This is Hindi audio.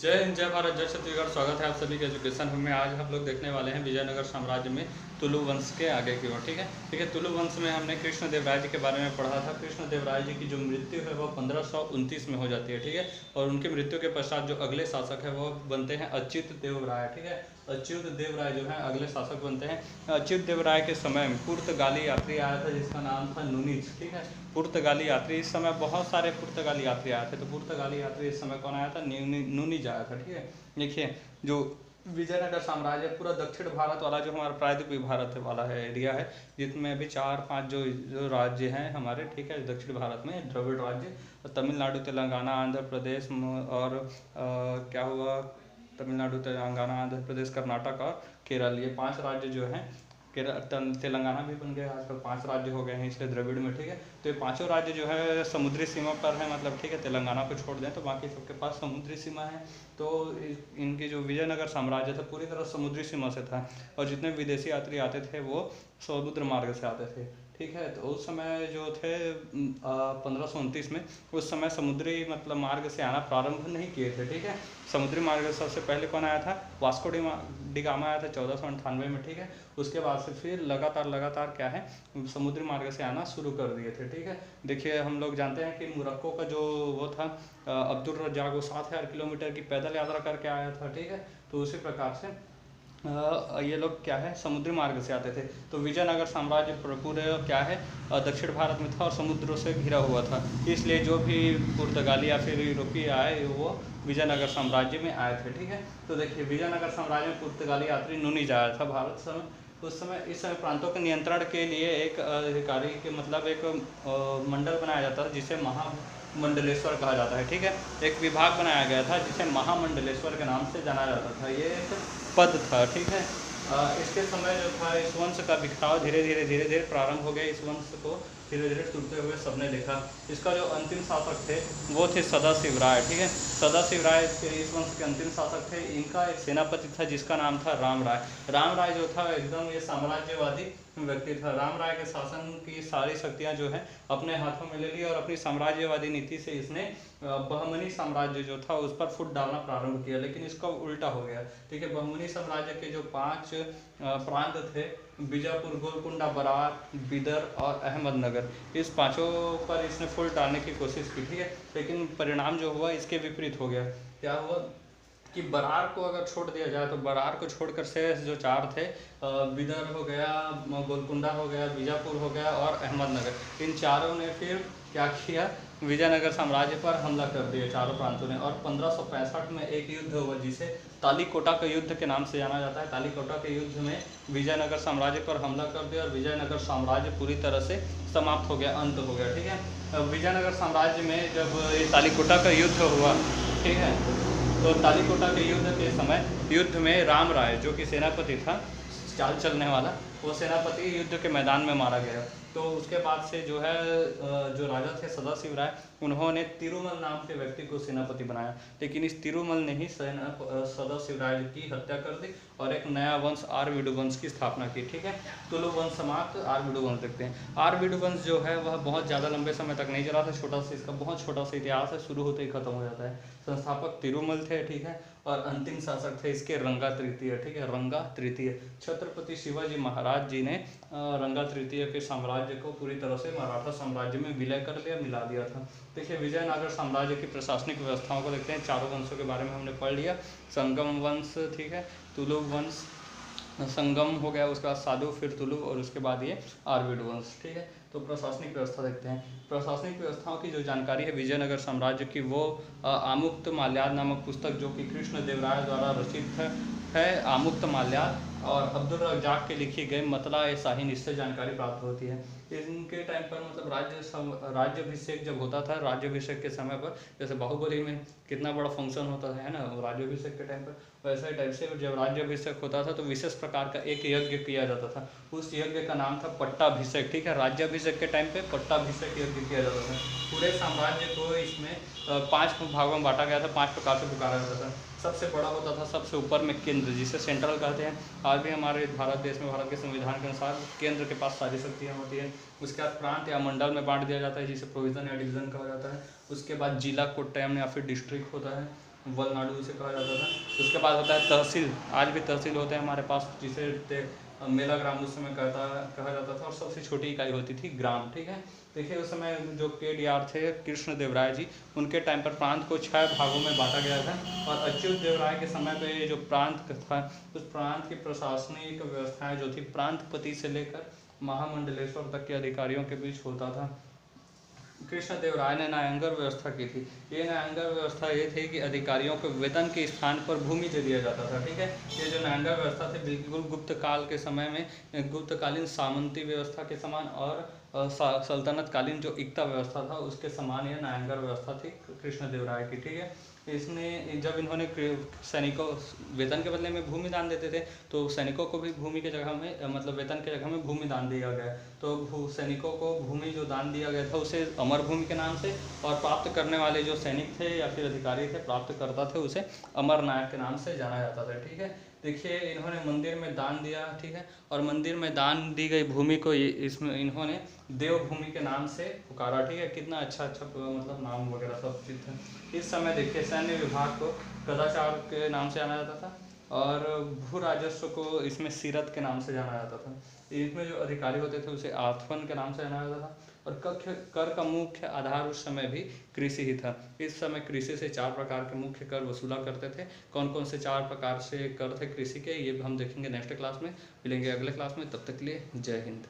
जय हिंद, जय भारत, जय छत्तीसगढ़। स्वागत है आप सभी के एजुकेशन में। आज हम लोग देखने वाले हैं विजयनगर साम्राज्य में तुलु वंश के आगे की ओर। ठीक है। तुलु वंश में हमने कृष्णदेवराय जी के बारे में पढ़ा था। कृष्णदेवराय जी की जो मृत्यु है वह 1529 में हो जाती है। ठीक है। और उनकी मृत्यु के पश्चात जो अगले शासक है वो बनते हैं अच्युत देव राय। ठीक है। अच्युत देव राय जो है अगले शासक बनते हैं। अच्युत देव राय के समय में पुर्तगाली यात्री आया था जिसका नाम था नूनिज। ठीक है। पुर्तगाली यात्री, इस समय बहुत सारे पुर्तगाली यात्री आए थे। तो पुर्तगाली यात्री इस समय कौन आया था? नूनिज आया था। ठीक है। देखिए, जो विजयनगर साम्राज्य पूरा दक्षिण भारत वाला जो हमारा प्रायद्वीपीय भारत वाला है एरिया है, जिसमें अभी 4-5 जो राज्य हैं हमारे, ठीक है, दक्षिण भारत में द्रविड़ राज्य, तमिलनाडु, तेलंगाना, आंध्र प्रदेश और क्या हुआ, तमिलनाडु, तेलंगाना, आंध्र प्रदेश, कर्नाटक और केरल, ये 5 राज्य जो हैं। तेलंगाना भी बन गया, आजकल 5 राज्य हो गए हैं इसलिए द्रविड़ में। ठीक है। तो ये 5 राज्य जो है समुद्री सीमा पर है, मतलब ठीक है, तेलंगाना को छोड़ दें तो बाकी सबके पास समुद्री सीमा है। तो इनकी जो विजयनगर साम्राज्य था पूरी तरह समुद्री सीमा से था, और जितने विदेशी यात्री आते थे वो समुद्र मार्ग से आते थे। ठीक है। तो उस समय जो थे 1529 में, उस समय समुद्री मतलब मार्ग से आना प्रारंभ नहीं किए थे। ठीक है। समुद्री मार्ग से सबसे पहले कौन आया था? वास्को डी गामा आया था 1498 में। ठीक है। उसके बाद से फिर लगातार क्या है, समुद्री मार्ग से आना शुरू कर दिए थे। ठीक है। देखिए, हम लोग जानते हैं कि मोरक्को का जो वो था अब्दुल रज्जाक, वो 7000 किलोमीटर की पैदल यात्रा करके आया था। ठीक है। तो उसी प्रकार से ये लोग क्या है, समुद्री मार्ग से आते थे। तो विजयनगर साम्राज्य पूरे क्या है, दक्षिण भारत में था और समुद्रों से घिरा हुआ था। इसलिए जो भी पुर्तगाली या फिर यूरोपीय आए वो विजयनगर साम्राज्य में आए थे। ठीक है। तो देखिए, विजयनगर साम्राज्य में पुर्तगाली यात्री नूनिज आया था भारत समय। उस समय इस समय प्रांतों के नियंत्रण के लिए एक अधिकारी के मतलब एक मंडल बनाया जाता था जिसे महामंडलेश्वर कहा जाता है। ठीक है। एक विभाग बनाया गया था जिसे महामंडलेश्वर के नाम से जाना जाता था। ये एक पद था। ठीक है। इसके समय जो था इस वंश का बिखराव धीरे धीरे प्रारंभ हो गया। इस वंश को धीरे धीरे टूटते हुए सबने देखा। इसका जो अंतिम शासक थे वो थे सदाशिव राय। ठीक है। सदाशिव राय इस वंश के अंतिम शासक थे। इनका एक सेनापति था जिसका नाम था राम राय। राम राय जो था एकदम ये साम्राज्यवादी व्यक्ति था। राम राय के शासन की सारी शक्तियां जो है अपने हाथों में ले ली और अपनी साम्राज्यवादी नीति से इसने बहमनी साम्राज्य जो था उस पर फुट डालना प्रारंभ किया, लेकिन इसका उल्टा हो गया। ठीक है। बहमनी साम्राज्य के जो 5 प्रांत थे, बीजापुर, गोलकुंडा, बरार, बिदर और अहमदनगर, इस पांचों पर इसने फुट डालने की कोशिश की। ठीक है। लेकिन परिणाम जो हुआ इसके विपरीत हो गया। क्या हुआ कि बरार को अगर छोड़ दिया जाए तो बरार को छोड़कर शेष जो 4 थे, बिदर हो गया, गोलकुंडा हो गया, बीजापुर हो गया और अहमदनगर, इन चारों ने फिर क्या किया, विजयनगर साम्राज्य पर हमला कर दिया चारों प्रांतों ने। और 1565 में एक युद्ध हुआ जिसे तालीकोटा के युद्ध के नाम से जाना जाता है। तालीकोटा के युद्ध में विजयनगर साम्राज्य पर हमला कर दिया और विजयनगर साम्राज्य पूरी तरह से समाप्त हो गया, अंत हो गया। ठीक है। विजयनगर साम्राज्य में जब ये तालीकोटा का युद्ध हुआ, ठीक है, तो तालीकोटा के युद्ध के समय युद्ध में राम राय जो कि सेनापति था, चाल चलने वाला, वो सेनापति युद्ध के मैदान में मारा गया। तो उसके बाद से जो है जो राजा थे सदाशिव राय, उन्होंने तिरुमल नाम के व्यक्ति को सेनापति बनाया। लेकिन इस तिरुमल ने ही सदाशिव राय की हत्या कर दी और एक नया वंश आरविडु वंश की स्थापना की। ठीक है। तुलु वंश समाप्त, आरविडु वंश देखते हैं। आरविडु वंश जो है वह बहुत ज़्यादा लंबे समय तक नहीं चला था। छोटा सा इसका बहुत छोटा सा इतिहास है, शुरू होते ही खत्म हो जाता है। संस्थापक तिरुमल थे। ठीक है। और अंतिम शासक थे इसके रंगा तृतीय। ठीक है। रंगा तृतीय, छत्रपति शिवाजी महाराज जी ने रंगा तृतीय के साम्राज्य को पूरी तरह से मराठा साम्राज्य में विलय कर लिया, मिला दिया था। देखिए, विजयनगर साम्राज्य की प्रशासनिक व्यवस्थाओं को देखते हैं। चारों वंशों के बारे में हमने पढ़ लिया। संगम वंश, ठीक है, तुलु वंश, संगम हो गया, उसके बाद साधु, फिर तुलु और उसके बाद ये आरविड वंश। ठीक है। तो प्रशासनिक व्यवस्था देखते हैं। प्रशासनिक व्यवस्थाओं की जो जानकारी है विजयनगर साम्राज्य की, वो आमुक्त माल्याद नामक पुस्तक जो कि कृष्णदेवराय द्वारा रचित है, आमुक्त माल्याद, और अब्दुल रज्जाक के लिखी गई मतला ए शाहीन, इससे जानकारी प्राप्त होती है। इनके टाइम पर मतलब राज्याभिषेक जब होता था, राज्याभिषेक के समय पर, जैसे बाहुबली में कितना बड़ा फंक्शन होता है ना राज्याभिषेक के टाइम पर, वैसे टाइप से जब राज्याभिषेक होता था तो विशेष प्रकार का एक यज्ञ किया जाता था। उस यज्ञ का नाम था पट्टाभिषेक। ठीक है। राज्याभिषेक के टाइम पे पट्टाभिषेक यज्ञ किया जाता था। पूरे साम्राज्य को इसमें 5 भागों में बांटा गया था, 5 प्रकार से पुकारा जाता था। सबसे बड़ा होता था सबसे ऊपर में केंद्र, जिसे सेंट्रल कहते हैं। आज भी हमारे भारत देश में भारत के संविधान के अनुसार केंद्र के पास सारी शक्तियाँ होती हैं। उसके बाद प्रांत या मंडल में बांट दिया जाता है जिसे प्रोविजन या डिवीजन कहा जाता है। उसके बाद जिला, कोट्टयम या फिर डिस्ट्रिक्ट होता है। वलनाडु इसे कहा जाता था। उसके बाद होता है तहसील, आज भी तहसील होते हैं हमारे पास, जिसे मेला ग्राम उस समय कहा जाता था। और सबसे छोटी इकाई होती थी ग्राम, ठीक है। देखिए उस समय जो केडीआर थे कृष्ण देव राय जी, उनके टाइम पर प्रांत को 6 भागों में बांटा गया था। और अच्युत देव राय के समय पे ये जो प्रांत था, उस प्रांत की प्रशासनिक व्यवस्थाएं जो थी प्रांतपति से लेकर महामंडलेश्वर तक के अधिकारियों के बीच होता था। कृष्ण देव राय ने न्यायालय व्यवस्था की थी। ये न्यायालय व्यवस्था ये थी कि अधिकारियों को वेतन के स्थान पर भूमि दे दिया जाता था, ठीक है। ये जो न्यायालय व्यवस्था थी बिल्कुल गुप्त काल के समय में गुप्तकालीन सामंती व्यवस्था के समान और सल्तनत कालीन जो एकता व्यवस्था था उसके समान ये न्यायालय व्यवस्था थी कृष्ण देव राय की, ठीक है। इसने जब इन्होंने सैनिकों वेतन के बदले में भूमि दान देते थे, तो सैनिकों को भी भूमि के जगह में मतलब वेतन के जगह में भूमि दान दिया गया। तो सैनिकों को भूमि जो दान दिया गया था उसे अमर भूमि के नाम से, और प्राप्त करने वाले जो सैनिक थे या फिर अधिकारी थे प्राप्त करता थे उसे अमर नायक के नाम से जाना जाता था, ठीक है। देखिए इन्होंने मंदिर में दान दिया, ठीक है। और मंदिर में दान दी गई भूमि को इसमें इन्होंने देवभूमि के नाम से पुकारा, ठीक है। कितना अच्छा मतलब नाम वगैरह सब चीज़ था। इस समय देखिए सैन्य विभाग को कदाचार के नाम से जाना जाता था, और भू राजस्व को इसमें सीरत के नाम से जाना जाता था। इसमें जो अधिकारी होते थे उसे आथवन के नाम से जाना जाता था। और कर का मुख्य आधार उस समय भी कृषि ही था। इस समय कृषि से 4 प्रकार के मुख्य कर वसूला करते थे। कौन कौन से 4 प्रकार से कर थे कृषि के, ये हम देखेंगे नेक्स्ट क्लास में। मिलेंगे अगले क्लास में, तब तक के लिए जय हिंद।